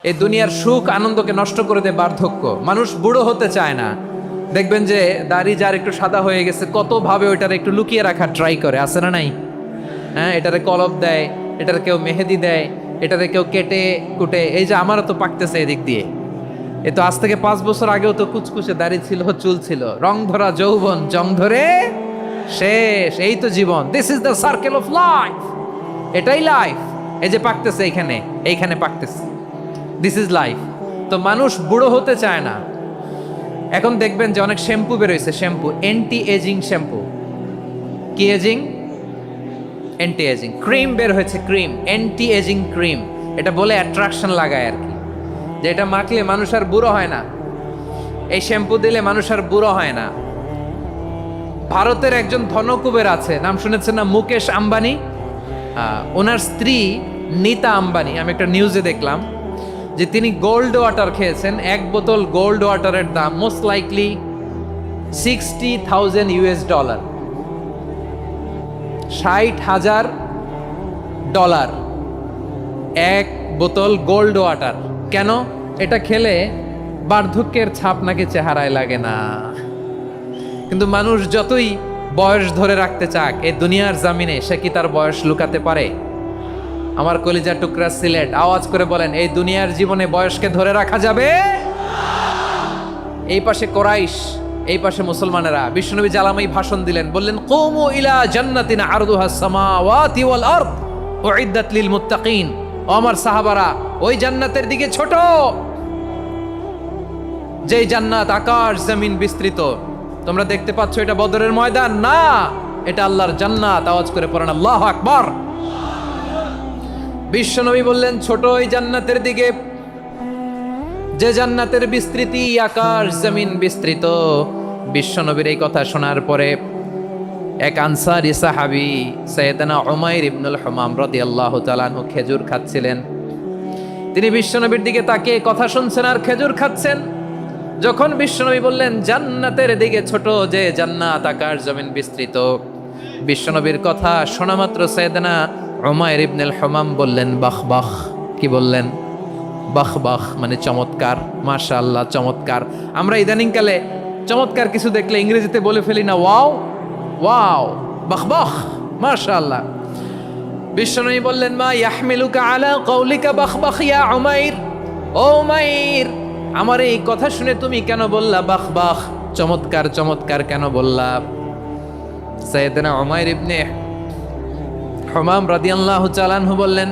এই দুনিয়ার সুখ আনন্দকে নষ্ট করে দেয় বার্ধক্য। মানুষ বুড়ো হতে চায় না। দেখবেন যে দাড়ি যার একটু সাদা হয়ে গেছে কত ভাবে ওইটারে একটু লুকিয়ে রাখার ট্রাই করে, আছে না নাই? হ্যাঁ, এটারে কলপ দেয়, এটারে কেউ মেহেদি দেয়, এটারে কেউ কেটে কুটে। এই যে আমারও তো পাকতেছে এদিক দিয়ে। এ তো আজ থেকে 5 বছর আগেও তো কুচকুচে দাড়ি ছিল, চুল ছিল, রং ধরা যৌবন জং ধরে শেষ। এই তো জীবন। This is the circle of life. এটাই লাইফ। এই যে পাকতেছে এইখানে পাকতেছে। This is life. তো মানুষ বুড়ো হতে চায় না। এখন দেখবেন যে অনেক শ্যাম্পু বেরোইছে, শ্যাম্পু অ্যান্টি এজিং শ্যাম্পু। কি এজিং? Anti ageing. ক্রিম বের হয়েছে, ক্রিম অ্যান্টি এজিং ক্রিম। এটা বলে অ্যাট্রাকশন লাগায় আর কি, যে এটা মাখলে মানুষ আর বুড়ো হয় না, এই শ্যাম্পু দিলে মানুষ আর বুড়ো হয় না। ভারতের একজন ধনকুবের আছে, নাম শুনেছেন না? মুকেশ আম্বানি। ওনার স্ত্রী নীতা আম্বানি, আমি একটা নিউজে দেখলাম যে তিনি গোল্ড ওয়াটার খেয়েছেন। এক বোতল গোল্ড ওয়াটারের দাম মোস্ট লাইকলি $60,000, $60,000 এক বোতল গোল্ড ওয়াটার। কেন? এটা খেলে বার্ধক্যের ছাপ নাকি চেহারায় লাগে না। কিন্তু মানুষ যতই বয়স ধরে রাখতে চাক এই দুনিয়ার জামিনে, সে কি তার বয়স লুকাতে পারে? আমার কলিজা টুকরা সিলেট, আওয়াজ করে বলেন, এই দুনিয়ার জীবনে বয়সকে ধরে রাখা যাবে? এই পাশে কোরাইশ, এই পাশে মুসলমানেরা। বিশ্বনবী জালামাই ভাষণ দিলেন, বললেন, কুমু ইলা জান্নাতিন আরদুহাস সামাওয়াতি ওয়াল আরদ উইদ্দাত লিল মুত্তাকিন। ও আমার সাহাবারা, ওই জান্নাতের দিকে ছোট, যেই জান্নাত আকাশ জমিন বিস্তৃত। তোমরা দেখতে পাচ্ছ এটা বদরের ময়দান না, এটা আল্লাহর জান্নাত। আওয়াজ করে পড়েন আল্লাহু আকবার। বিশ্বনবী বললেন, ছোট ওই জান্নাতের দিকে, যে জান্নাতের বিস্তৃতি আকাশ জমিন বিস্তৃত। বিশ্বনবীর এই কথা শোনার পরে এক আনসারী সাহাবী সাইয়েদনা উমাইর ইবনুল হুমাম রাদিয়াল্লাহু তাআলা আনহু খেজুর খাচ্ছিলেন। তিনি বিশ্বনবীর দিকে তাকিয়ে কথা শুনছেন আর খেজুর খাচ্ছেন। যখন বিশ্বনবী বললেন জান্নাতের দিকে ছোট, যে জান্নাত আকাশ জমিন বিস্তৃত, বিশ্বনবীর কথা শোনা মাত্র সাইয়েদনা উমাইর ইবনুল হুমাম বললেন বাহ বাহ। কি বললেন? বাহ বাহ, মানে চমৎকার, মাশাআল্লাহ, চমৎকার। আমরা ইদানিংকালে চমৎকার কিছু দেখলে ইংরেজিতে বলে ফেলি না, ওয়াও ওয়াও, বাহ বাহ, মাশাআল্লাহ। বিশ্বনবী বললেন, মা ইয়াহমিলুকা আলা কওলিকা বাহ বাহ ইয়া উমাইর। ও উমাইর, আমার এই কথা শুনে তুমি কেন বললা বাহ বাহ, চমৎকার চমৎকার কেন বললা? সাইয়েদনা উমাইর ইবনে হুমাম রাদিয়াল্লাহু তাআলা আনহু বললেন,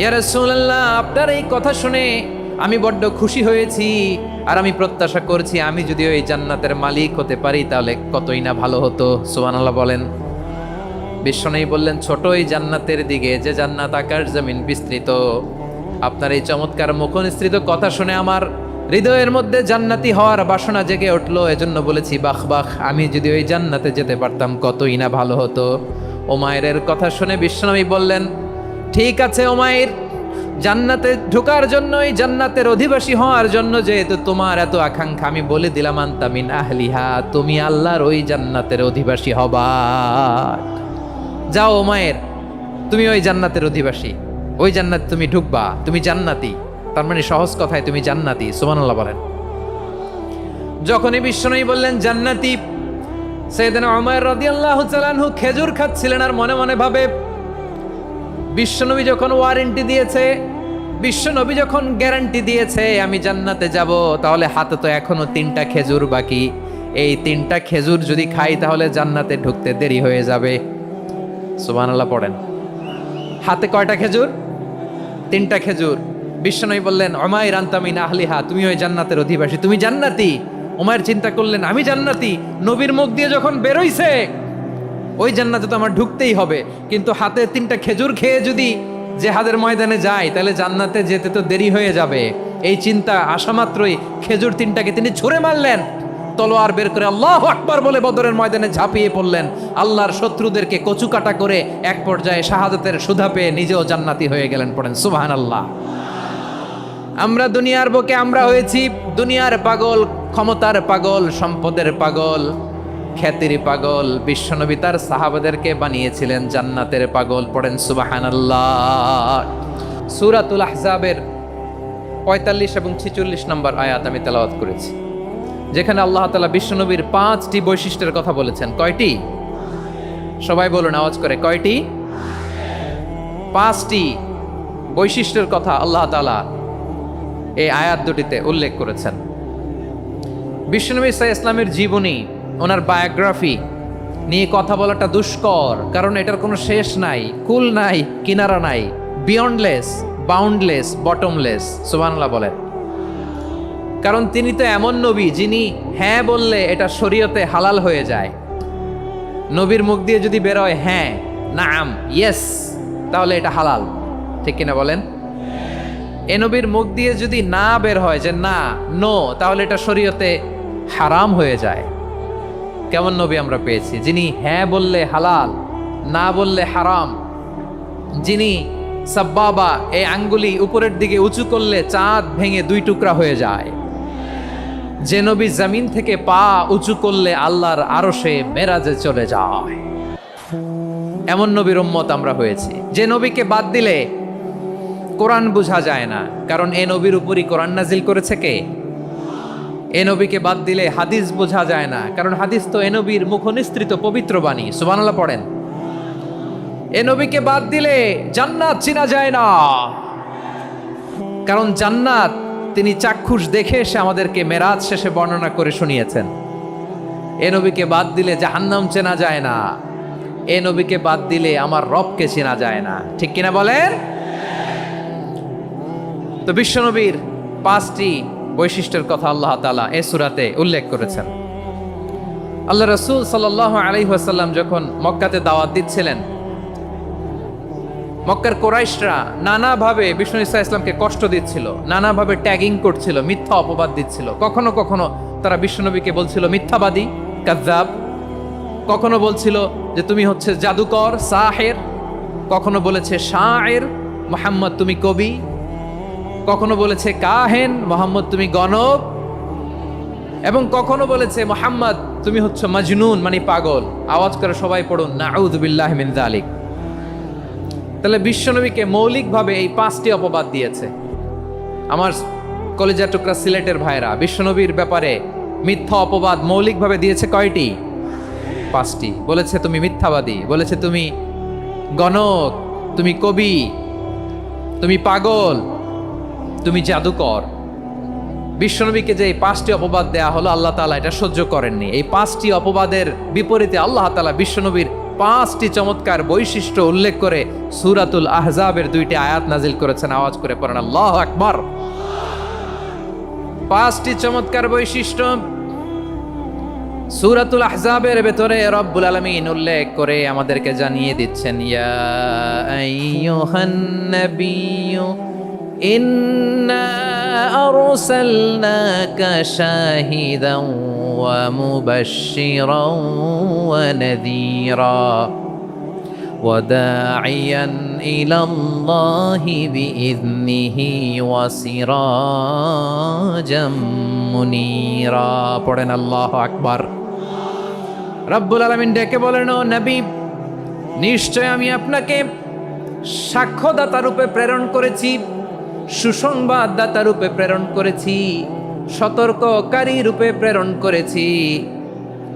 ইয়া রাসূলুল্লাহ, আপনার এই কথা শুনে আমি বড্ড খুশি হয়েছি, আর আমি প্রত্যাশা করছি আমি যদি ওই জান্নাতের মালিক হতে পারি তাহলে কতই না ভালো হতো। সুবহানাল্লাহ বলেন। বিশ্বনবী বললেন, ছোট এই জান্নাতের দিকে, যে জান্নাত আকাশ জমিন বিস্তৃত। আপনার এই চমৎকার মুখনিসৃত কথা শুনে আমার হৃদয়ের মধ্যে জান্নাতি হওয়ার বাসনা জেগে উঠলো, এজন্য বলেছি বাহ বাহ, আমি যদি ওই জান্নাতে যেতে পারতাম কতই না ভালো হতো। উমাইরের কথা শুনে বিশ্বনবী বললেন, ঠিক আছে উমাইর, জান্নাতে ঢোকার জন্য, এই জান্নাতের অধিবাসী হওয়ার জন্য যেহেতু তোমার এত আকাঙ্ক্ষা, আমি বলে দিলাম আনতা মিন আহলিহা, তুমি আল্লাহর ওই জান্নাতের অধিবাসী হবা। যাও উমাইর, তুমি ওই জান্নাতের অধিবাসী, ওই জান্নাতে তুমি ঢুকবা, তুমি জান্নাতি। তার মানে সহজ কথায় তুমি জান্নাতি। সুবহানাল্লাহ বলেন। যখনই বিশ্বনবী বললেন জান্নাতি, সাইয়েদনা উমাইর রাদিয়াল্লাহু তাআলা আনহু খেজুর খাচ্ছিলেন আর মনে মনে ভাবে, বিশ্বনবী যখন ওয়ারেন্টি দিয়েছে, বিশ্বনবী যখন গ্যারান্টি দিয়েছে আমি জান্নাতে যাব, তাহলে হাতে তো এখনো 3টা খেজুর বাকি। এই 3টা খেজুর যদি খাই তাহলে জান্নাতে ঢুকতে দেরি হয়ে যাবে। সুবহানাল্লাহ পড়েন। হাতে কয়টা খেজুর? 3টা খেজুর। বিশ্বনবী বললেন, উমাইর আনতা মিন আহলিহা, তুমি ওই জান্নাতের অধিবাসী, তুমি জান্নাতি। উমাইর চিন্তা করলেন, আমি জান্নাতি, নবীর মুখ দিয়ে যখন বেরোইছে ওই জান্নাতে তো আমার ঢুকতেই হবে, কিন্তু হাতে 3টা খেজুর খেয়ে যদি জিহাদের ময়দানে যাই তাহলে জান্নাতে যেতে তো দেরি হয়ে যাবে। এই চিন্তা আসা মাত্রই খেজুর 3টাকে তিনি ছুঁড়ে মারলেন, তলোয়ার বের করে আল্লাহু আকবার বলে বদরের ময়দানে ঝাঁপিয়ে পড়লেন। আল্লাহর শত্রুদেরকে কচুকাটা করে এক পর্যায়ে শাহাদাতের সুধা পেয়ে নিজেও জান্নাতি হয়ে গেলেন। পড়েন সুবহানাল্লাহ। আমরা দুনিয়ার বুকে আমরা হয়েছি দুনিয়ার পাগল, ক্ষমতার পাগল, সম্পদের পাগল, খ্যাতির পাগল। বিশ্বনবী তার সাহাবাদেরকে বানিয়েছিলেন জান্নাতের পাগল। পড়েন সুবহানাল্লাহ। সূরাতুল আহজাবের 45 এবং 46 নম্বর আয়াত আমি তেলাওয়াত করেছি, যেখানে আল্লাহ তাআলা বিশ্বনবীর 5টি বৈশিষ্ট্যের কথা বলেছেন। কয়টি? সবাই বলুন আওয়াজ করে, কয়টি? 5টি বৈশিষ্ট্যের কথা আল্লাহ তাআলা এই আয়াত দুটিতে উল্লেখ করেছেন। বিশ্বনবী সাল্লাল্লাহু আলাইহি ইসলামের জীবনী, ওনার বায়োগ্রাফি নিয়ে কথা বলাটা দুষ্কর, কারণ এটার কোনো শেষ নাই, কুল নাই, কিনারা নাই, বিয়ন্ডলেস, বাউন্ডলেস, বটমলেস। সুবহানাল্লাহ বলেন। কারণ তিনি তো এমন নবী যিনি হ্যাঁ বললে এটা শরীয়তে হালাল হয়ে যায়। নবীর মুখ দিয়ে যদি বেরোয় হ্যাঁ, নাম, ইয়েস, তাহলে এটা হালাল, ঠিক কিনা বলেন? এ নবীর মুখ দিয়ে যদি না বের হয় যে না, নো, তাহলে এটা শরীয়তে হারাম হয়ে যায়। কেমন নবী আমরা পেয়েছি, যিনি হ্যাঁ বললে হালাল, না বললে হারাম, যিনি সাব্বাবা, এই আঙ্গুলি উপরের দিকে উঁচু করলে চাঁদ ভেঙে 2 টুকরা হয়ে যায়, যে নবী জমিন থেকে পা উঁচু করলে আল্লাহর আরশে মেরাজে চলে যায়, এমন নবীর উম্মত আমরা হয়েছি। যে নবীকে বাদ দিলে কোরআন বোঝা যায় না, কারণ এ নবীর উপরই কোরআন নাজিল করেছে কে? এ নবীকে বাদ দিলে হাদিস বোঝা যায় না, কারণ হাদিস তো এ নবীর মুখনিসৃত পবিত্র বাণী। সুবহানাল্লাহ পড়েন। এ নবীকে বাদ দিলে জান্নাত চিনা যায় না, কারণ জান্নাত তিনি চাক্ষুষ দেখে এসে আমাদেরকে মেরাজ শেষে বর্ণনা করে শুনিয়েছেন। এ নবীকে বাদ দিলে জাহান্নাম চেনা যায় না, এ নবীকে বাদ দিলে আমার রবকে চেনা যায় না, ঠিক কিনা বলেন? তো বিশ্বনবীর 5টি বৈশিষ্ট্যের কথা আল্লাহ তাআলা এই সূরাতে উল্লেখ করেছেন। আল্লাহ রাসূল সাল্লাল্লাহু আলাইহি ওয়াসাল্লাম যখন মক্কাতে দাওয়াত দিচ্ছিলেন, মক্কার কুরাইশরা নানাভাবে বিষ্ণু ঈসা ইসলামকে কষ্ট দিচ্ছিল, নানাভাবে ট্যাগিং করছিল, মিথ্যা অপবাদ দিচ্ছিল। কখনো কখনো তারা বিশ্বনবীকে বলছিল মিথ্যাবাদী, কাযযাব। কখনো বলছিল যে তুমি হচ্ছে জাদুকর, সাহের। কখনো বলেছে শায়ের, মুহাম্মদ তুমি কবি। কখনো বলেছে কাহেন, মুহাম্মদ তুমি গণক। এবং কখনো বলেছে মুহাম্মদ তুমি হচ্ছে মাজনুন, মানে পাগল। আওয়াজ করে সবাই পড়ুন নাউযু বিল্লাহি মিন যালিক। তাহলে বিশ্বনবীকে মৌলিকভাবে এই 5টি অপবাদ দিয়েছে। আমার কলেজার টুকরা সিলেটের ভাইরা, বিশ্বনবীর ব্যাপারে মিথ্যা অপবাদ মৌলিকভাবে দিয়েছে কয়টি? 5টি। বলেছে তুমি মিথ্যাবাদী, বলেছে তুমি গণক, তুমি কবি, তুমি পাগল, তুমি জাদুকর। বিশ্বনবীকে যে এই 5টি অপবাদ দেয়া হলো, আল্লাহ তাআলা এটা সহ্য করেননি। এই 5টি অপবাদের বিপরীতে আল্লাহ তাআলা বিশ্বনবীর 5টি চমৎকার বৈশিষ্ট্য উল্লেখ করে সূরাতুল আহজাবের 2টি আয়াত নাজিল করেছেন। আওয়াজ করে পড়েন আল্লাহু আকবার। 5টি চমৎকার বৈশিষ্ট্য সূরাতুল আহজাবের ভেতরে রব্বুল আলামিন উল্লেখ করে আমাদেরকে জানিয়ে দিচ্ছেন, ইয়া আইয়ুহান নাবিয়্যু ইন্না আরসালনাকা শাহিদান ওয়া মুবাশশিরান ওয়া নাযীরা ওয়া দাঈয়ান ইলাল্লাহি বিইذনিহি ওয়া সিরাজাম মুনীরা। পড়েন আল্লাহু আকবার। রব্বুল আলামিন ডেকে বলেন, ও নবী, নিশ্চয় আমি আপনাকে সাক্ষ্যদাতা রূপে প্রেরণ করেছি, সুসংবাদদাতা রূপে প্রেরণ করেছি, সতর্ককারী রূপে প্রেরণ করেছি,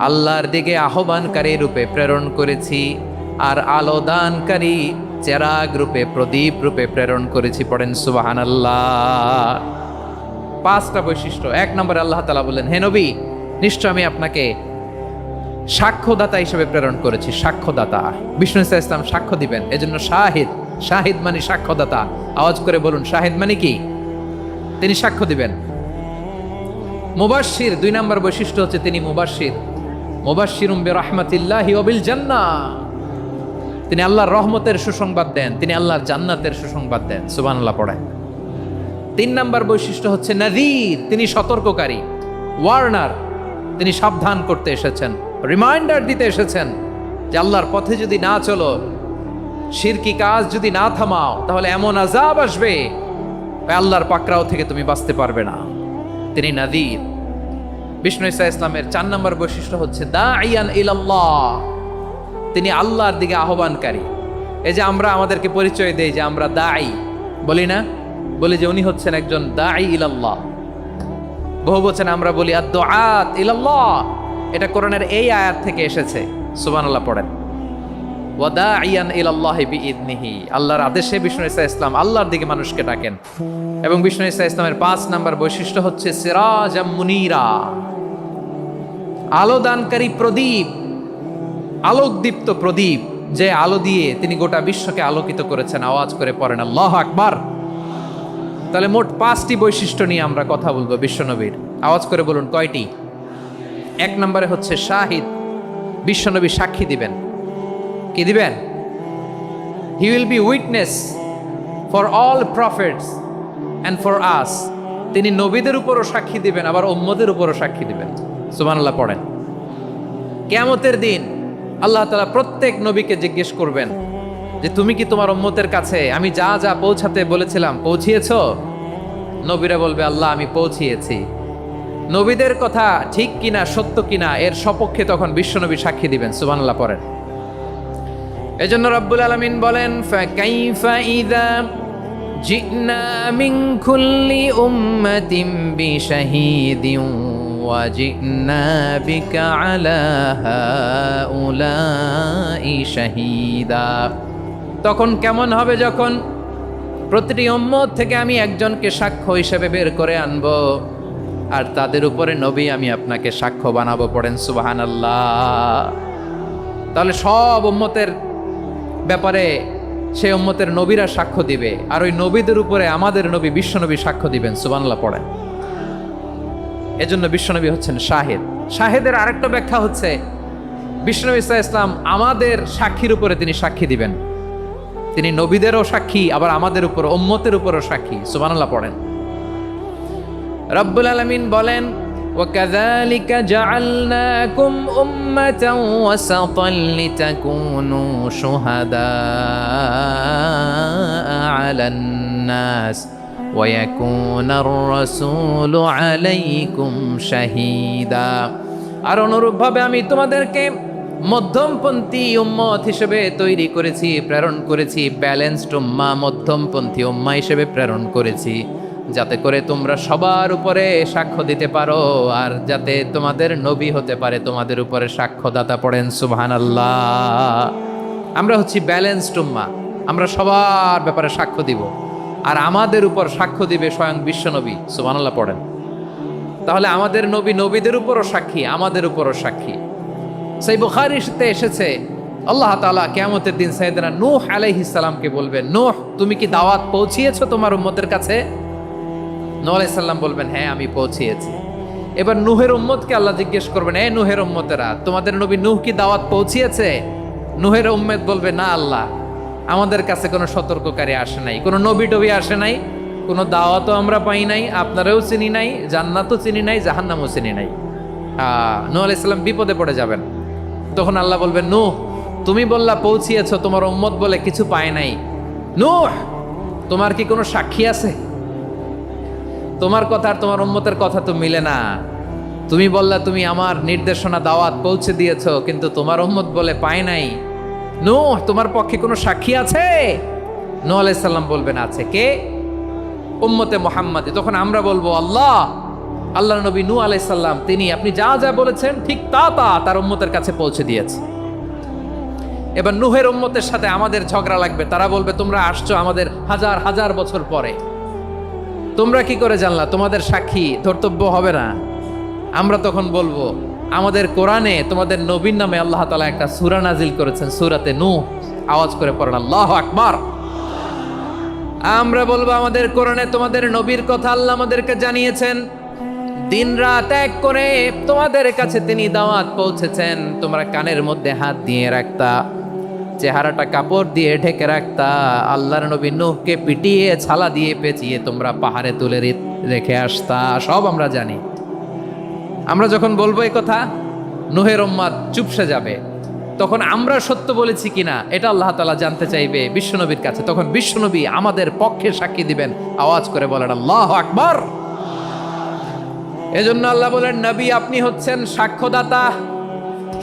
আল্লাহর দিকে আহ্বানকারী রূপে প্রেরণ করেছি, আর আলোদানকারী চেরাগ রূপে, প্রদীপ রূপে প্রেরণ করেছি। পড়েন সুবহানাল্লাহ। 5টা বৈশিষ্ট্য। 1 নম্বরে আল্লাহ তাআলা বললেন, হে নবী, নিশ্চয় আমি আপনাকে সাক্ষ্যদাতা হিসেবে প্রেরণ করেছি। সাক্ষ্যদাতা, বিষ্ণু ঈসা ইসলাম সাক্ষ্য দিবেন, এজন্য শাহিদ। শাহিদ মানে সাক্ষ্যদাতা। আওয়াজ করে বলুন, শাহিদ মানে কি? তিনি সাক্ষ্য দিবেন। মুবাশশির, 2 নম্বর বৈশিষ্ট্য হচ্ছে তিনি মুবাশশির। মুবাশশিরুম বিরাহমাতিল্লাহি ওয়া বিল জান্নাহ। তিনি আল্লাহর রহমতের সুসংবাদ দেন, তিনি আল্লাহর জান্নাতের সুসংবাদ দেন। সুবহানাল্লাহ পড়েন। 3 নম্বর বৈশিষ্ট্য হচ্ছে নাযীর, তিনি সতর্ককারী, ওয়ার্নার। তিনি সাবধান করতে এসেছেন, রিমাইন্ডার দিতে এসেছেন যে আল্লাহর পথে যদি না চলো, শিরকি কাজ যদি না থামাও, তাহলে এমন আযাব আসবে আল্লাহর পাকড়াও থেকে তুমি বাঁচতে পারবে না। তিনি নাযীর। বিষ্ণু ঈসা ইসলামের 4 নম্বর বৈশিষ্ট্য হচ্ছে দাঈয়ান ইলাল্লাহ, তিনি আল্লাহর দিকে আহ্বানকারী। এই যে আমরা আমাদেরকে পরিচয় দেই যে আমরা দাঈ, বলি না বলি যে উনি হচ্ছেন একজন দাঈ ইলাল্লাহ। বহু বচনে আমরা বলি আদ-দুআত ইলাল্লাহ, এটা কোরআনের এই আয়াত থেকে এসেছে। সুবহানাল্লাহ পড়েন। ওয়া দাঈয়ান ইলাল্লাহি বিইذনিহি, আল্লাহর আদেশে বিষ্ণু ঈসা ইসলাম আল্লাহর দিকে মানুষকে ডাকেন। এবং বিষ্ণু ঈসা ইসলামের 5 নাম্বার বৈশিষ্ট্য হচ্ছে সিরাজাম মুনীরা, আলো দানকারী প্রদীপ, আলোকদীপ্ত প্রদীপ, যে আলো দিয়ে তিনি গোটা বিশ্বকে আলোকিত করেছেন। আওয়াজ করে পড়েন আল্লাহু আকবার। তাহলে মোট 5টি বৈশিষ্ট্য নিয়ে আমরা কথা বলবো বিশ্বনবীর। আওয়াজ করে বলুন কয়টি? 1 নম্বরে হচ্ছে শাহিদ, বিশ্বনবী সাক্ষী দিবেন। কি দিবেন? He will be witness for all prophets and for us. তিনি নবীদের উপরও সাক্ষী দিবেন, আবার উম্মতের উপরও সাক্ষী দিবেন। সুবহানাল্লাহ পড়েন। কিয়ামতের দিন আল্লাহ তাআলা প্রত্যেক নবীকে জিজ্ঞেস করবেন যে তুমি কি তোমার উম্মতের কাছে আমি যা যা পৌঁছাতে বলেছিলাম পৌঁছিয়েছো? নবীরা বলবে আল্লাহ আমি পৌঁছিয়েছি। নবীদের কথা ঠিক কিনা, সত্য কিনা, এর সপক্ষে তখন বিশ্বনবী সাক্ষী দিবেন। সুবহানাল্লাহ পড়েন। এজন্য রব্বুল আলামিন বলেন ফাকাইফা ইযা জিনা মিন কুল্লি উম্মাতিন বিশাহিদিন ওয়া জিনা বিকা আলা হাউলাই শাহীদা। তখন কেমন হবে যখন প্রতিটি উম্মত থেকে আমি একজনকে সাক্ষ্য হিসেবে বের করে আনবো, আর তাদের উপরে নবী আমি আপনাকে সাক্ষ্য বানাবো। পড়েন সুবহানাল্লাহ। তাহলে সব উম্মতের ব্যাপারে সেই উম্মতের নবীরা সাক্ষ্য দিবে, আর ওই নবীদের উপরে আমাদের নবী বিশ্বনবী সাক্ষ্য দিবেন। সুবহানাল্লাহ পড়েন। এজন্য বিশ্বনবী হচ্ছেন শাহেদ। শাহেদের আরেকটা ব্যাখ্যা হচ্ছে বিশ্বনবী সাল্লাল্লাহু আলাইহি ওয়াসাল্লাম আমাদের সাক্ষীর উপরে তিনি সাক্ষী দিবেন। তিনি নবীদেরও সাক্ষী, আবার আমাদের উপর উম্মতের উপরও সাক্ষী। সুবহানাল্লাহ পড়েন। রব্বুল আলামিন বলেন وَكَذَلِكَ جَعَلْنَاكُمْ أُمَّةً وَسَطًا لِتَكُونُوا شُهَدَاءَ عَلَى النَّاسِ وَيَكُونَ الرَّسُولُ عَلَيْكُمْ شَهِيدًا। আর অনুরূপভাবে আমি তোমাদেরকে মধ্যমপন্থী উম্মত হিসেবে তৈরি করেছি, প্রেরণ করেছি। ব্যালেন্সড উম্মাহ, মধ্যমপন্থী উম্মাহ হিসেবে প্রেরণ করেছি, যাতে করে তোমরা সবার উপরে সাক্ষ্য দিতে পারো, আর যাতে তোমাদের নবী হতে পারে তোমাদের উপরে সাক্ষ্যদাতা। পড়েন সুবহানাল্লাহ। আমরা হচ্ছি ব্যালেন্সড উম্মাহ, আমরা সবার ব্যাপারে সাক্ষ্য দিব, আর আমাদের উপর সাক্ষ্য দিবে স্বয়ং বিশ্বনবী। সুবহানাল্লাহ পড়েন। তাহলে আমাদের নবী নবীদের উপরও সাক্ষী, আমাদের উপরও সাক্ষী। সেই বুখারীতে এসেছে আল্লাহ তাআলা কিয়ামতের দিন সাইয়েদনা নূহ আলাইহিস সালামকে বলবেন, নূহ তুমি কি দাওয়াত পৌঁছিয়েছো তোমার উম্মতের কাছে? নূহ আলাইহিস সালাম বলবেন হ্যাঁ আমি পৌঁছিয়েছি। এবার নূহের উম্মতকে আল্লাহ জিজ্ঞেস করবেন, এই নূহের উম্মতেরা তোমাদের নবী নূহ কি দাওয়াত পৌঁছিয়েছে? নূহের উম্মত বলবে না আল্লাহ, আমাদের কাছে কোনো সতর্ককারী আসে নাই, কোনো নবী টবি আসে নাই, কোনো দাওয়াতও আমরা পাই নাই, আপনারাও চিনি নাই, জান্নাতও চিনি নাই, জাহান্নামও চিনি নাই। নূহ আলাইহিস সালাম বিপদে পড়ে যাবেন। তখন আল্লাহ বলবেন নূহ তুমি বললা পৌঁছিয়েছো, তোমার উম্মত বলে কিছু পায় নাই। নূহ তোমার কি কোনো সাক্ষী আছে? তোমার কথা আর তোমার উম্মতের কথা তো মিলে না। তুমি বললা তুমি আমার নির্দেশনা দাওয়াত পৌঁছে দিয়েছো, কিন্তু তোমার উম্মত বলে পায় নাই। নূহ তোমার পক্ষে কোনো সাক্ষী আছে? নূহ আলাইহিস সালাম বলবেন আছে। কে? উম্মতে মুহাম্মাদী। তখন আমরা বলবো আল্লাহ, আল্লাহর নবী নূহ আলাইহিস সালাম তিনি আপনি যা যা বলেছেন ঠিক তা তার উম্মতের কাছে পৌঁছে দিয়েছে। এবার নূহের উম্মতের সাথে আমাদের ঝগড়া লাগবে। তারা বলবে তোমরা আসছো আমাদের হাজার হাজার বছর পরে, তোমরা কি করে জানলা? তোমাদের সাক্ষী ধর্তব্য হবে না? আমরা তখন বলবো আমাদের কোরআনে তোমাদের নবীর নামে আল্লাহ তাআলা একটা সূরা নাজিল করেছেন, সূরাতে নূহ। আওয়াজ করে পড়েন আল্লাহু আকবার। আমরা বলবো আমাদের কোরআনে তোমাদের নবীর কথা আল্লাহ আমাদেরকে জানিয়েছেন, দিন রাত এক করে তোমাদের কাছে তিনি দাওয়াত পৌঁছেছেন। তোমরা কানের মধ্যে হাত দিয়ে রাখতা, চেহারাটা কাপড় দিয়ে ঢেকে রাখতা, আল্লাহর নবী নূহকে পিটিয়ে ছালা দিয়ে পেঁচিয়ে তোমরা পাহাড়ে তুলে রেখে আসতা, সব আমরা জানি। আমরা যখন বলবো এই কথা নূহের উম্মত চুপসে যাবে। তখন আমরা সত্য বলেছি কিনা এটা আল্লাহ তাআলা জানতে চাইবে বিশ্বনবীর কাছে। তখন বিশ্বনবী আমাদের পক্ষে সাক্ষী দিবেন। আওয়াজ করে বলেন আল্লাহু আকবার। এজন্য আল্লাহ বলেন নবী আপনি হচ্ছেন সাক্ষ্যদাতা,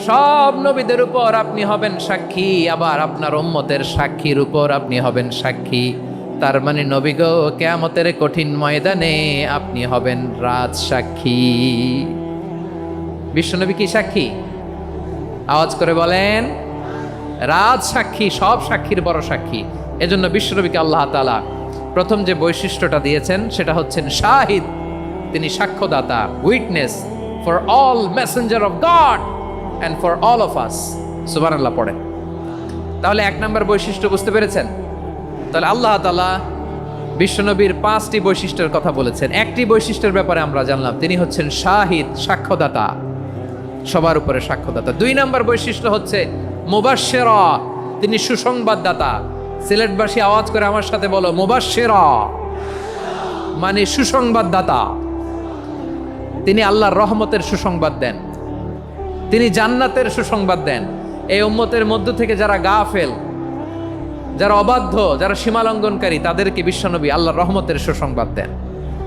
সব নবীদের উপর আপনি হবেন সাক্ষী, আবার আপনার উম্মতের সাক্ষীর উপর আপনি হবেন সাক্ষী। তার মানে নবী গো, কিয়ামতের কঠিন ময়দানে আপনি হবেন রাজ সাক্ষী। বিশ্বনবী কি সাক্ষী? আওয়াজ করে বলেন, রাজ সাক্ষী, সব সাক্ষীর বড় সাক্ষী। এজন্য বিশ্বনবীকে আল্লাহ তাআলা প্রথম যে বৈশিষ্ট্যটা দিয়েছেন সেটা হচ্ছেন শাহিদ। তিনি সাক্ষ্যদাতা, witness for all messenger of God and for all of us. সুবহানাল্লাহ পড়েন। তাহলে এক নম্বর বৈশিষ্ট্য বুঝতে পেরেছেন? তাহলে আল্লাহ তাআলা বিশ্বনবীর 5টি বৈশিষ্ট্যের কথা বলেছেন। একটি বৈশিষ্ট্যের ব্যাপারে আমরা জানলাম, তিনি হচ্ছেন শাহিদ, সাক্ষ্যদাতা, সবার উপরে সাক্ষ্যদাতা। 2 নম্বর বৈশিষ্ট্য হচ্ছে মুবাশশিরা, তিনি সুসংবাদদাতা। সিলেটবাসী আওয়াজ করে আমার সাথে বলো, মুবাশশিরা মানে সুসংবাদদাতা। তিনি আল্লাহর রহমতের সুসংবাদ দেন, তিনি জান্নাতের সুসংবাদ দেন। এই উম্মতের মধ্য থেকে যারা গাফেল, যারা অবাধ্য, যারা সীমালঙ্ঘনকারী, তাদেরকে বিশ্বনবী আল্লাহর রহমতের সুসংবাদ দেন।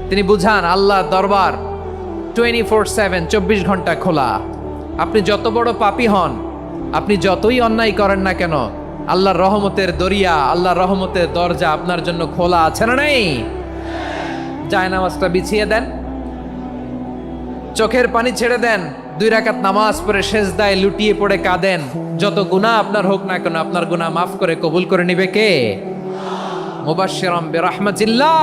তিনি বুঝান আল্লাহর দরবার 24/7, 24 ঘন্টা খোলা। আপনি যত বড় পাপী হন, আপনি যতই অন্যায় করেন না কেন, আল্লাহর রহমতের দরিয়া, আল্লাহর রহমতের দরজা আপনার জন্য খোলা আছে না নেই? জায়নামাজটা বিছিয়ে দেন, চোখের পানি ছেড়ে দেন, 2 রাকাত নামাজ পড়ে সেজদায় লুটিয়ে পড়ে কাঁদেন। যত গুনাহ আপনার হোক না কেন, আপনার গুনাহ মাফ করে কবুল করে নিবে কে? মুবাশশিরাম বিরাহমাতিল্লাহ।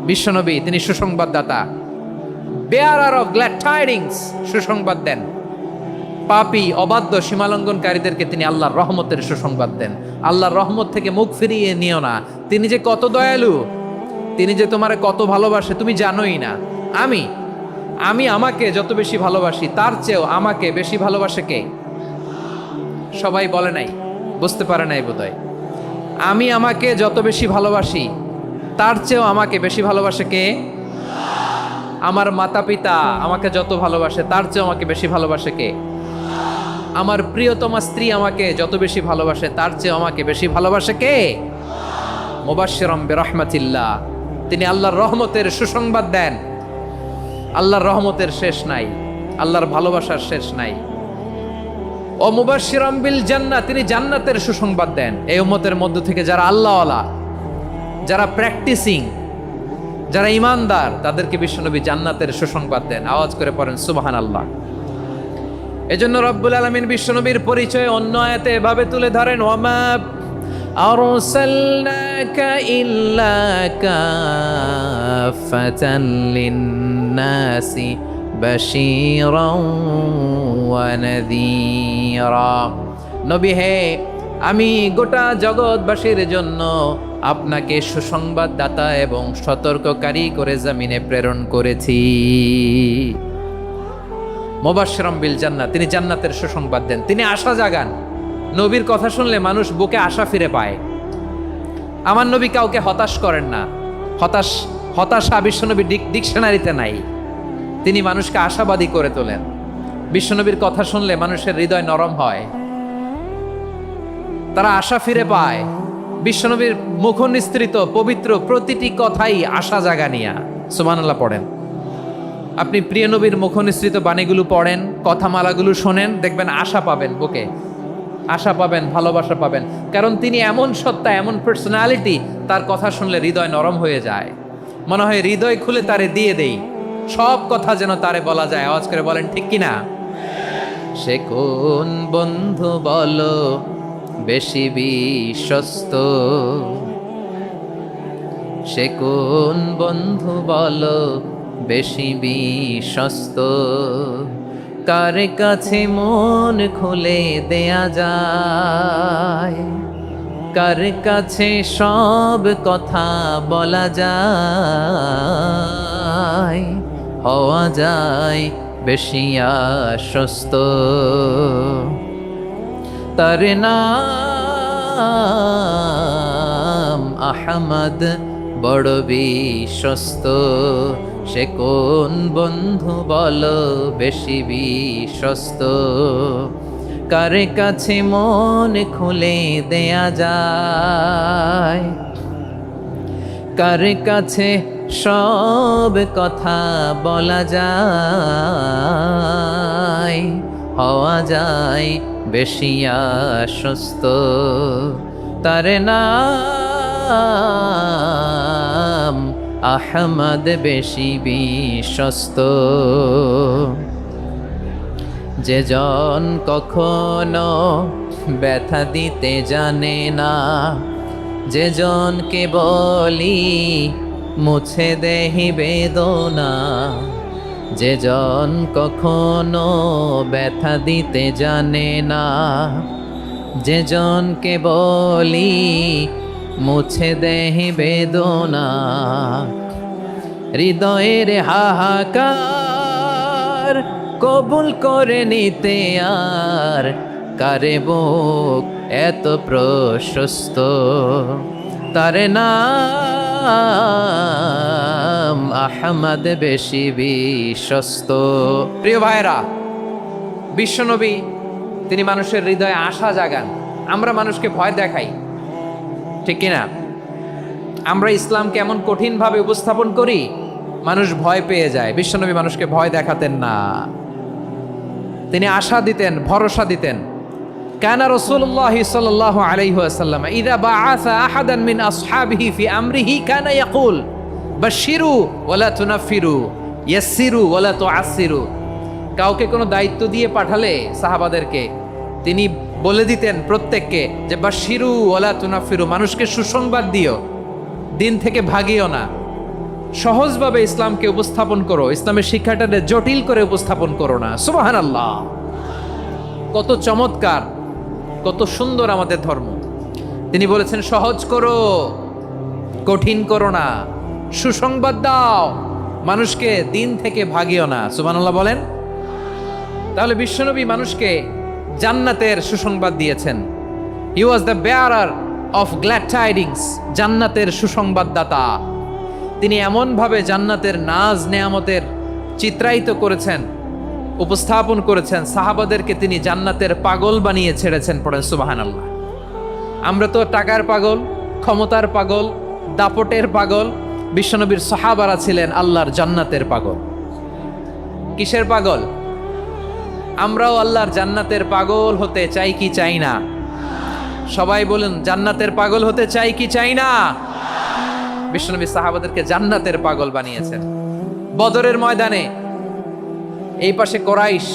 বিশ্বনবী তিনি সুসংবাদদাতা, বেয়ারার অফ গ্ল্যাড টাইডিংস, সুসংবাদ দেন। পাপী, অবাধ্য, সীমালঙ্ঘনকারীদেরকে তিনি আল্লাহর রহমতের সুসংবাদ দেন। আল্লাহর রহমত থেকে মুখ ফিরিয়ে নিও না। তিনি যে কত দয়ালু, তিনি যে তোমারে কত ভালোবাসে তুমি জানোই না। আমি আমাকে যত বেশি ভালোবাসি, তার চেয়েও আমাকে বেশি ভালোবাসে কে? সবাই বলে নাই, বুঝতে পারে নাই বোধহয়। আমি আমাকে যত বেশি ভালোবাসি, তার চেয়েও আমাকে বেশি ভালোবাসে কে? আমার মাতা পিতা আমাকে যত ভালোবাসে, তার চেয়েও আমাকে বেশি ভালোবাসে কে? আমার প্রিয়তমা স্ত্রী আমাকে যত বেশি ভালোবাসে, তার চেয়েও আমাকে বেশি ভালোবাসে কে? মুবাশশিরাম বিরাহমাতিল্লাহ, তিনি আল্লাহর রহমতের সুসংবাদ দেন। আল্লাহর রহমতের শেষ নাই, আল্লাহর ভালোবাসার শেষ নাই। ও মুবাশশিরাম বিল জান্নাহ, তিনি জান্নাতের সুসংবাদ দেন। এই উম্মতের মধ্য থেকে যারা আল্লাহওয়ালা, যারা প্র্যাকটিসিং, যারা ইমানদার, তাদেরকে বিশ্বনবী জান্নাতের সুসংবাদ দেন। আওয়াজ করে পড়েন সুবহানাল্লাহ। এজন্য রব্বুল আলামিন বিশ্বনবীর পরিচয় অন্য আয়াতে এভাবে তুলে ধরেন, ওয়ামা আরসালনাকা ইল্লা কাফাতান লিন্নাসি বাশীরাও ওয়া নাযীরা। নবী হে, আমি গোটা জগৎবাসীর জন্য আপনাকে সুসংবাদদাতা এবং সতর্ককারী করে জমিনে প্রেরণ করেছি। মুবাশশিরাম বিল জান্নাহ, তিনি জান্নাতের সুসংবাদ দেন, তিনি আশা জাগান। নবীর কথা শুনলে মানুষ বুকে আশা ফিরে পায়। আমার নবী কাউকে হতাশ করেন না। হতাশা বিশ্বনবীর ডিকশনারিতে নাই। তিনি মানুষকে আশাবাদী করে তোলেন। বিশ্বনবীর কথা শুনলে মানুষের হৃদয় নরম হয়, তারা আশা ফিরে পায়। বিশ্বনবীর মুখ নিঃসৃত পবিত্র প্রতিটি কথাই আশা জাগানিয়া। সুবহানাল্লাহ পড়েন। আপনি প্রিয় নবীর মুখ নিঃসৃত বাণীগুলো পড়েন, কথামালাগুলো শোনেন, দেখবেন আশা পাবেন, বুকে আশা পাবেন, ভালোবাসা পাবেন। কারণ তিনি এমন সত্তা, এমন পার্সোনালিটি, তার কথা শুনলে হৃদয় নরম হয়ে যায়। মনে হয় হৃদয় খুলে তারে দিয়ে দেই, সব কথা যেন তারে বলা যায়। আওয়াজ করে বলেন ঠিক কিনা? সে কোন বন্ধু বলো বেশি বিশ্বস্ত, সে কোন বন্ধু বলো বেশি বিশ্বস্ত, কার কাছে মন খুলে দেয়া যায়, কার কাছে সব কথা বলা যায়, হওয়া যায় বেশি আশ্বস্ত। তার নাম আহমদ, বড় বিশ্বস্ত। সে কোন বন্ধু বলো বেশি বিশ্বস্ত, কার কাছে মন খুলে দেয়া যায়, কার কাছে সব কথা বলা যায়, হওয়া যায় বেশি আশ্বস্ত। তার নাম নাম আহমদ বেশি বিশ্বস্ত। যে জন কখনো ব্যথা দিতে জানে না, যে জনকে বলি মুছে দেহি বেদনা, যে জন কখনো ব্যথা দিতে জানে না, যে জনকে বলি মুছে দেহি বেদনা, হৃদয়ের হাহাকার কবুল করে নিতে আর কারে বুক এত প্রশস্ত। তার নাম আহমদ বেশি বিশ্বস্ত। প্রিয় ভাইরা, বিশ্বনবী তিনি মানুষের হৃদয়ে আশা জাগান। আমরা মানুষকে ভয় দেখাই, ঠিক কিনা? আমরা ইসলামকে এমন কঠিনভাবে উপস্থাপন করি, মানুষ ভয় পেয়ে যায়। বিশ্বনবী মানুষকে ভয় দেখাতেন না, তিনি আশা দিতেন, ভরসা দিতেন। কানা রাসূলুল্লাহ সাল্লাল্লাহু আলাইহি ওয়াসাল্লাম ইযা বাআসা আহাদান মিন আসহাবিহি ফি আমরিহি কানা ইয়াকুল বাশশিরু ওয়ালা তুনাফিরু ইয়াসসিরু ওয়ালা তুআসসিরু। কাউকে কোনো দায়িত্ব দিয়ে পাঠালে সাহাবাদেরকে তিনি বলে দিতেন প্রত্যেককে যে বাশশিরু ওয়ালা তুনাফিরু, মানুষকে সুসংবাদ দিও, দিন থেকে ভাগিও না। সহজভাবে ইসলামকে উপস্থাপন করো, ইসলামের শিক্ষাটাকে জটিল করে উপস্থাপন করো না। সুবহানাল্লাহ, কত চমৎকার, কত সুন্দর আমাদের ধর্ম। তিনি বলেছেন সহজ করো, কঠিন করো না, সুসংবাদ দাও, মানুষকে দিন থেকে ভাগিও না। সুবহানাল্লাহ বলেন। তাহলে বিশ্বনবী মানুষকে জান্নাতের সুসংবাদ দিয়েছেন। He was the bearer of glad tidings, জান্নাতের সুসংবাদদাতা। তিনি এমনভাবে জান্নাতের নাজ নেয়ামতের চিত্রায়িত করেছেন, উপস্থাপন করেছেন, সাহাবাদেরকে তিনি জান্নাতের পাগল বানিয়ে ছেড়েছেন। পড়েন সুবহানাল্লাহ। আমরা তো টাকার পাগল, ক্ষমতার পাগল, দাপটের পাগল। বিশ্বনবীর সাহাবারা ছিলেন আল্লাহর জান্নাতের পাগল। কিসের পাগল? আমরাও আল্লাহর জান্নাতের পাগল হতে চাই কি চাই না? সবাই বলুন, জান্নাতের পাগল হতে চাই কি চাই না? বিশ্বনবী সাহাবাদেরকে জান্নাতের পাগল বানিয়েছেন। বদরের ময়দানে এই পাশে কোরাইশ,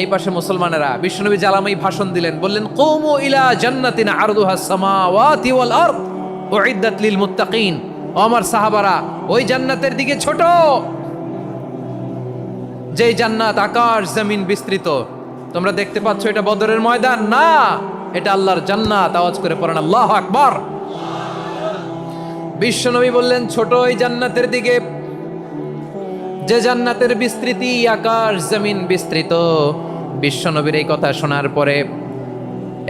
এই পাশে মুসলমানেরা। বিশ্বনবী জ্বালাময়ী ভাষণ দিলেন, বললেন কুমু ইলা জান্নাতিন আরদুহাস সামাওয়াতি ওয়াল আরদ উইদ্দাত লিল মুত্তাকিন। ও আমার সাহাবারা, ওই জান্নাতের দিকে ছোট, যেই জান্নাত আকাশ জমিন বিস্তৃত। তোমরা দেখতে পাচ্ছ এটা বদরের ময়দান না, এটা আল্লাহর জান্নাত। আওয়াজ করে পড়েন আল্লাহু আকবার। বিশ্বনবী বললেন ছোট ওই জান্নাতের দিকে, যে জান্নাতের বিস্তৃতি আকাশ জমিন বিস্তৃত। বিশ্বনবীর এই কথা শোনার পরে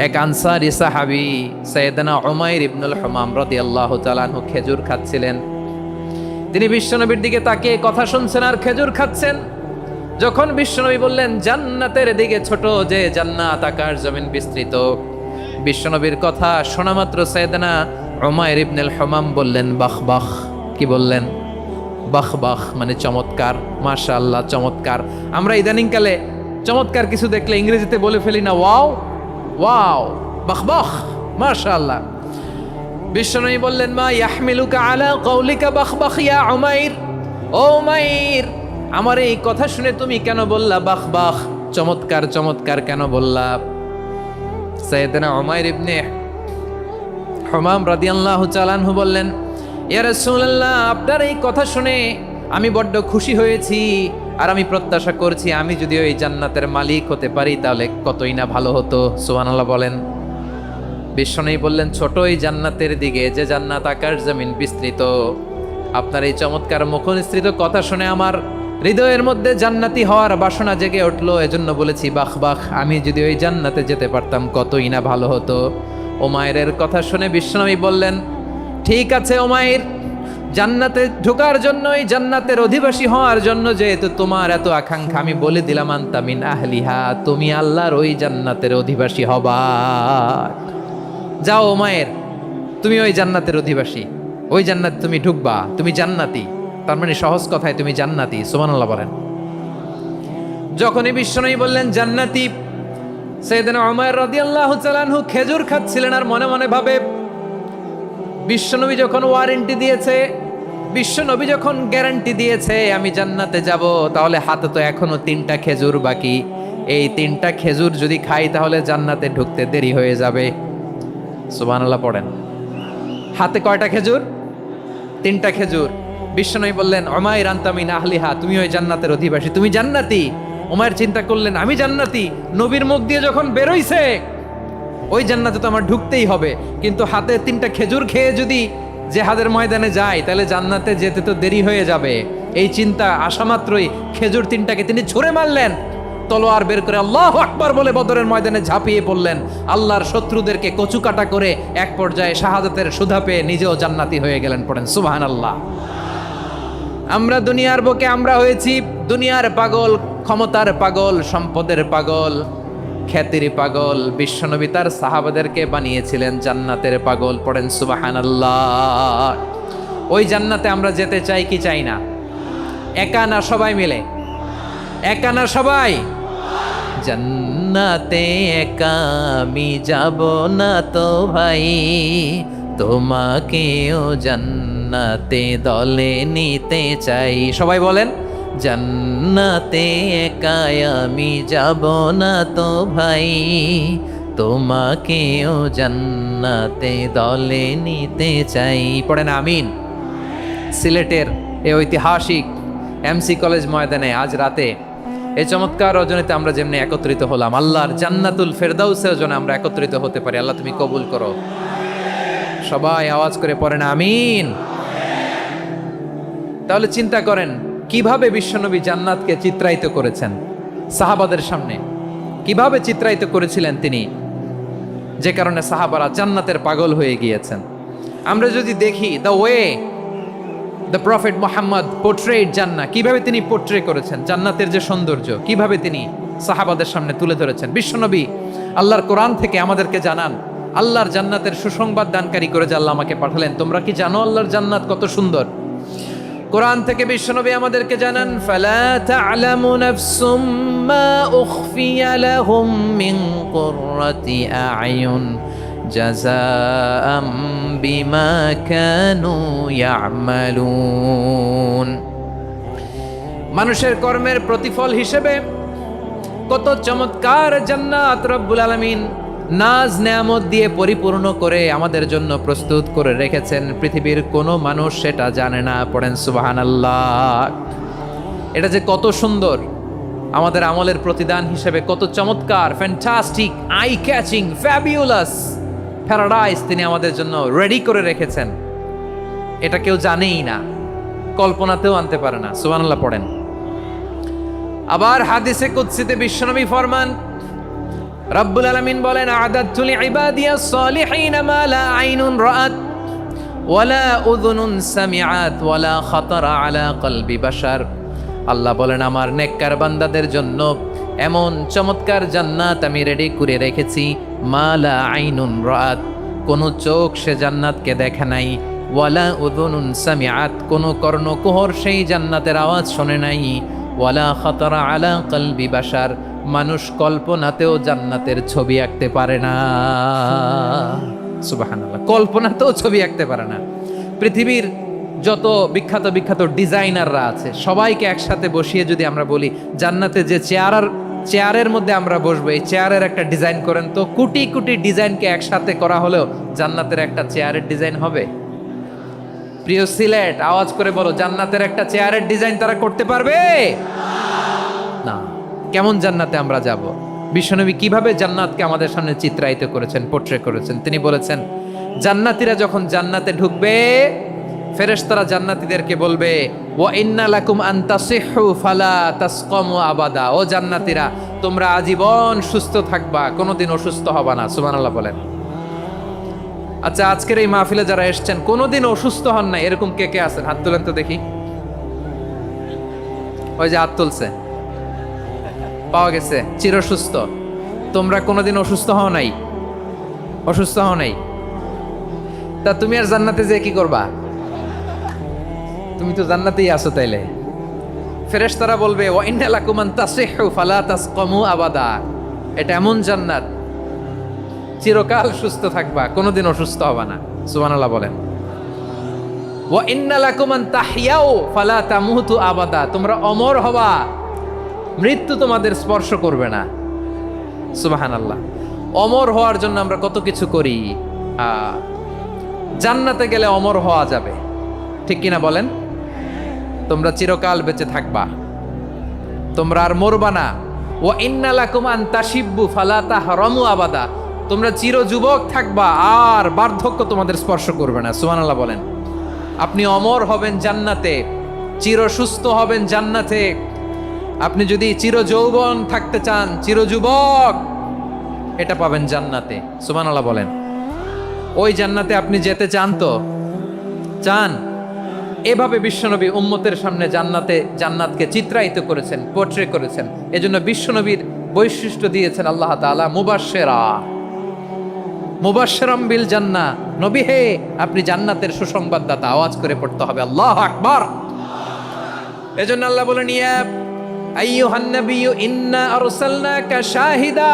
এক আনসারী সাহাবী সাইয়েদনা উমাইর ইবনুল হুমাম রাদিয়াল্লাহু তাআলা আনহু খেজুর খাচ্ছিলেন। তিনি বিশ্বনবীর দিকে তাকিয়ে কথা শুনছেন আর খেজুর খাচ্ছেন। যখন বিশ্বনবী বললেন জান্নাতের দিকে ছোট, যে জান্নাত আকাশ জমিন বিস্তৃত, বিশ্বনবীর কথা শোনা মাত্র সাইয়েদনা উমাইর ইবনুল হুমাম বললেন বাহ বাহ। কি বললেন? বাহ বাহ মানে চমৎকার, মাশাআল্লাহ চমৎকার। আমরা ইদানিংকালে চমৎকার কিছু দেখলে ইংরেজিতে বলে ফেলি না ওয়াও ওয়াও, বাহ বাহ, মাশাআল্লাহ। বিশ্বনবী বললেন মা ইয়াহমিলুকা আলা কওলিকা বাহ বাহ ইয়া উমাইর। ও উমাইর, আমার এই কথা শুনে তুমি কেন বললা বাহ বাহ, চমৎকার চমৎকার কেন বললা? সাইয়েদনা উমাইর ইবনে হুমাম রাদিয়াল্লাহু তাআলা আনহু বললেন ইয়া রাসূলুল্লাহ, আপনার এই কথা শুনে আমি বড্ড খুশি হয়েছি, আর আমি প্রত্যাশা করছি আমি যদি ওই জান্নাতের মালিক হতে পারি তাহলে কতই না ভালো হতো। সুবহানাল্লাহ বলেন। বিশ্বনবী বললেন ছোট এই জান্নাতের দিকে, যে জান্নাত আকাশ জমিন বিস্তৃত। আপনার এই চমৎকার মুখনিসৃত কথা শুনে আমার হৃদয়ের মধ্যে জান্নাতি হওয়ার বাসনা জেগে উঠলো, এজন্য বলেছি বাহ বাহ, আমি যদি ওই জান্নাতে যেতে পারতাম কতই না ভালো হতো। উমাইরের কথা শুনে বিশ্বনবী বললেন ঠিক আছে উমাইর, জান্নাতে ঢোকার জন্য, এই জান্নাতের অধিবাসী হওয়ার জন্য যেহেতু তোমার এত আকাঙ্ক্ষা, আমি বলে দিলাম আনতা মিন আহলিহা, তুমি আল্লাহর ওই জান্নাতের অধিবাসী হবা। যাও উমাইর, তুমি ওই জান্নাতের অধিবাসী, ওই জান্নাত তুমি ঢুকবা, তুমি জান্নাতি। তার মানে সহজ কথায় তুমি জান্নাতি। সুবহানাল্লাহ বলেন। যখনই বিশ্বনবী বললেন জান্নাতি, সাইয়েদনা উমাইর রাদিয়াল্লাহু তাআলা আনহু খেজুর খাচ্ছিলেন আর মনে মনে ভাবে বিশ্বনবী যখন ওয়ারেন্টি দিয়েছে, বিশ্বনবী যখন গ্যারান্টি দিয়েছে আমি জান্নাতে যাব, তাহলে হাতে তো এখনো 3টা খেজুর বাকি। এই 3টা খেজুর যদি খাই তাহলে জান্নাতে ঢুকতে দেরি হয়ে যাবে। সুবহানাল্লাহ পড়েন। হাতে কয়টা খেজুর? 3টা খেজুর। বিশ্বনবী বললেন, উমাইর আনতা মিন আহলিহা, তুমি ওই জান্নাতের অধিবাসী, তুমি জান্নাতি। উমাইর চিন্তা করলেন, আমি জান্নাতি, নবীর মুখ দিয়ে যখন বেরোইছে ওই জান্নাতে তো আমার ঢুকতেই হবে, কিন্তু হাতে 3টা খেজুর খেয়ে যদি জেহাদের ময়দানে যাই তাহলে জান্নাতে যেতে তো দেরি হয়ে যাবে। এই চিন্তা আসা মাত্রই খেজুর 3টাকে তিনি ছুঁড়ে মারলেন, তলোয়ার বের করে আল্লাহু আকবার বলে বদরের ময়দানে ঝাঁপিয়ে পড়লেন। আল্লাহর শত্রুদেরকে কচুকাটা করে এক পর্যায়ে শাহাদাতের সুধা পেয়ে নিজেও জান্নাতি হয়ে গেলেন। পড়েন সুবহানাল্লাহ। আমরা দুনিয়ার বুকে আমরা হয়েছি দুনিয়ার পাগল, ক্ষমতার পাগল, সম্পদের পাগল, খ্যাতির পাগল। বিশ্বনবী তার সাহাবাদেরকে বানিয়েছিলেন জান্নাতের পাগল। পড়েন সুবহানাল্লাহ। ওই জান্নাতে আমরা যেতে চাই কি চাই না? একা না সবাই মিলে? একা না সবাই? জান্নাতে একা আমি যাব না তো ভাই, তোমাকেও জান্নাতে দলে নিতে চাই। সবাই বলেন, জান্নাতে একা আমি যাব না তো ভাই, তোমাকেও জান্নাতে দলে নিতে চাই। পড়েন আমিন। সিলেটের এই ঐতিহাসিক এমসি কলেজ ময়দানে আজ রাতে এই চমৎকার রজনীতে আমরা যেমনি একত্রিত হলাম, আল্লাহর জান্নাতুল ফেরদাউসের জন্য আমরা একত্রিত হতে পারি। আল্লাহ তুমি কবুল করো। সবাই আওয়াজ করে পড়েন আমিন। তাহলে চিন্তা করেন কিভাবে বিশ্বনবী জান্নাতকে চিত্রায়িত করেছেন সাহাবাদের সামনে, কিভাবে চিত্রায়িত করেছিলেন তিনি, যে কারণে সাহাবারা জান্নাতের পাগল হয়ে গিয়েছেন। আমরা যদি দেখি the way the prophet Muhammad portrait জান্নাত, কিভাবে তিনি পোর্ট্রে করেছেন জান্নাতের যে সৌন্দর্য, কিভাবে তিনি সাহাবাদের সামনে তুলে ধরেছেন। বিশ্বনবী আল্লাহর কোরআন থেকে আমাদেরকে জানান, আল্লাহর জান্নাতের সুসংবাদ দানকারী করে যে আল্লাহ আমাকে পাঠালেন। তোমরা কি জানো আল্লাহর জান্নাত কত সুন্দর? কোরআন থেকে বিশ্বনবী আমাদেরকে জানান, ফালা তা'লামু নাফসুম মা উখফিয়া লাহুম মিন কুররাতি আ'য়ুন জাযাআম বিমা কানু ইয়া'মালুন। মানুষের কর্মের প্রতিফল হিসেবে কত চমৎকার জান্নাত রব্বুল আলামিন নাজ নেয়ামত দিয়ে পরিপূর্ণ করে আমাদের জন্য প্রস্তুত করে রেখেছেন। পৃথিবীর কোনো মানুষ সেটা জানে না। পড়েন সুবহানাল্লাহ। এটা যে কত সুন্দর, আমাদের আমলের প্রতিদান হিসেবে কত চমৎকার, fantastic, eye catching, fabulous paradise তিনি আমাদের জন্য রেডি করে রেখেছেন। এটা কেউ জানেই না, কল্পনাতেও আনতে পারে না। সুবহানাল্লাহ পড়েন। আবার হাদিসে কুদসিতে বিশ্বনবী ফরমান, রব্বুল আলামিন বলেন, আ'দাতু লিইবাদিয়াস সালিহিন মা লা আইনুন রাআত ওয়ালা উযুনুন সামিআত ওয়ালা খাতারা আলা কলবি বাশার। আল্লাহ বলেন, আমার নেককার বান্দাদের জন্য এমন চমৎকার জান্নাত আমি রেডি করে রেখেছি, মা লা আইনুন রাআত, কোন চোখ সে জান্নাতকে দেখে নাই, ওয়ালা উযুনুন সামিআত, কোন কর্ণকুহর সেই জান্নাতের আওয়াজ শোনে নাই, ওয়ালা খাতারা আলা কলবি বাশার, মানুষ কল্পনাতেও জান্নাতের ছবি আঁকতে পারে না। সুবহানাল্লাহ, কল্পনাতেও ছবি আঁকতে পারে না। পৃথিবীর যত বিখ্যাত বিখ্যাত ডিজাইনাররা আছে সবাইকে একসাথে বসিয়ে যদি আমরা বলি জান্নাতে যে চেয়ারের মধ্যে আমরা বসবো, এই চেয়ারের একটা ডিজাইন করেন তো, কোটি কোটি ডিজাইনকে একসাথে করা হলেও জান্নাতের একটা চেয়ারের ডিজাইন হবে? প্রিয় সিলেট, আওয়াজ করে বলো, জান্নাতের একটা চেয়ারের ডিজাইন তারা করতে পারবে না। কেমন জান্নাতে আমরা যাব? বিশ্বনবী কিভাবে জান্নাতকে আমাদের সামনে চিত্রায়িত করেছেন, পোর্ট্রে করেছেন। তিনি বলেছেন, জান্নাতীরা যখন জান্নাতে ঢুকবে, ফেরেশতারা জান্নাতীদেরকে বলবে, ওয়া ইন্না লাকুম আন তাসিহু ফালা তাসকামু আবাদা। ও জান্নাতীরা, তোমরা আজীবন সুস্থ থাকবা, কোনোদিন অসুস্থ হবা না। সুবহানাল্লাহ বলেন। আচ্ছা, আজকের এই মাহফিলে যারা এসেছেন কোনোদিন অসুস্থ হন না, এরকম কে কে আছেন? হাত তোলেন তো দেখি। ওই যে হাত তুলছে, পাওয়া গেছে, চিরসুস্থ। তোমরা কোনোদিন অসুস্থ হও নাই? অসুস্থ হও নাই? তা তুমি আর জান্নাতে যে কি করবা? তুমি তো জান্নাতেই আছো। তাইলে ফেরেশতারা বলবে, ওয়া ইন্না লাকুম আন তাসিহু ফালা তাসকামু আবাদা। এটা এমন জান্নাত, চিরকাল সুস্থ থাকবা, কোনোদিন অসুস্থ হবা না। সুবহানাল্লাহ বলেন। ওয়া ইন্না লাকুম আন তাহইয়াও ফালা তামুতু আবাদা, তোমরা অমর হবা, মৃত্যু তোমাদের স্পর্শ করবে না। সুবহানাল্লাহ। অমর হওয়ার জন্য আমরা কত কিছু করি। জান্নাতে গেলে অমর হওয়া যাবে, ঠিক কিনা বলেন? তোমরা চিরকাল বেঁচে থাকবা, তোমরা আর মরবা না। ওয়া ইন্না লাকুম আন তাশিব্বু ফালা তাহরামু আবাদা, তোমরা চির যুবক থাকবা, আর বার্ধক্য তোমাদের স্পর্শ করবে না। সুবহানাল্লাহ বলেন। আপনি অমর হবেন জান্নাতে, চির সুস্থ হবেন জান্নাতে। আপনি যদি চির যৌবন থাকতে চান, চির যুবক, এটা পাবেন জান্নাতে। সুবহানাল্লাহ বলেন। ওই জান্নাতে আপনি যেতে চান তো? চান? এভাবে বিশ্বনবী উম্মতের সামনে জান্নাতকে চিত্রায়িত করেছেন, পোর্ট্রে করেছেন। এজন্য বিশ্বনবীর বৈশিষ্ট্য দিয়েছেন আল্লাহ তাআলা মুবাশশিরাম বিল জান্নাহ। নবী হে, আপনি জান্নাতের সুসংবাদদাতা। আওয়াজ করে পড়তে হবে আল্লাহু আকবার। এজন্য আল্লাহ বলেন, ইয়া আইয়ুহান নাবিয়্যু ইন্না আরসালনাকা শাহিদা,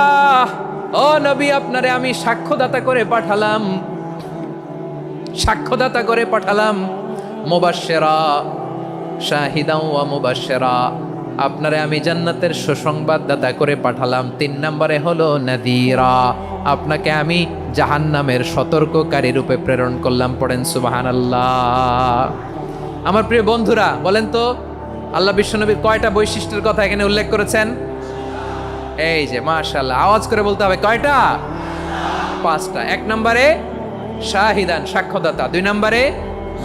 ও নবী, আপনারে আমি সাক্ষ্যদাতা করে পাঠালাম, সাক্ষ্যদাতা করে পাঠালাম। মুবাশশিরা শাহিদাও ওয়া মুবাশশিরা, আপনারে আমি জান্নাতের সুসংবাদদাতা করে পাঠালাম। 3 নম্বরে হলো নাযীরা, আপনাকে আমি জাহান্নামের সতর্ককারী রূপে প্রেরণ করলাম। পড়েন সুবহানাল্লাহ। আমার প্রিয় বন্ধুরা, বলেন তো আল্লাহ বিশ্বনবীর কয়টা বৈশিষ্ট্যের কথা এখানে উল্লেখ করেছেন? এই যে মাশাআল্লাহ, আওয়াজ করে বলতে হবে, কয়টা? 5টা। 1 নম্বরে শাহিদান, সাক্ষ্যদাতা। 2 নম্বরে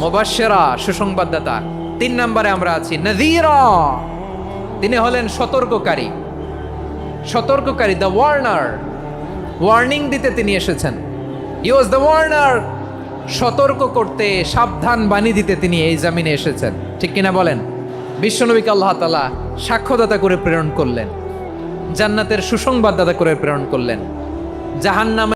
মুবাশশিরা, সুসংবাদদাতা। 3 নম্বরে আমরা আছি নাযীরা, তিনি হলেন সতর্ককারী। সতর্ককারী, দ্য ওয়ার্নার, ওয়ার্নিং দিতে তিনি এসেছেন। হি ওয়াজ দ্য ওয়ার্নার, সতর্ক করতে, সাবধান বাণী দিতে তিনি এই জামিনে এসেছেন, ঠিক কিনা বলেন? বিশ্বনবীকে আল্লাহ তাআলা সাক্ষ্যদাতা করে প্রেরণ করলেন, জান্নাতের সুসংবাদদাতা করে প্রেরণ করলেন, জাহান্নাম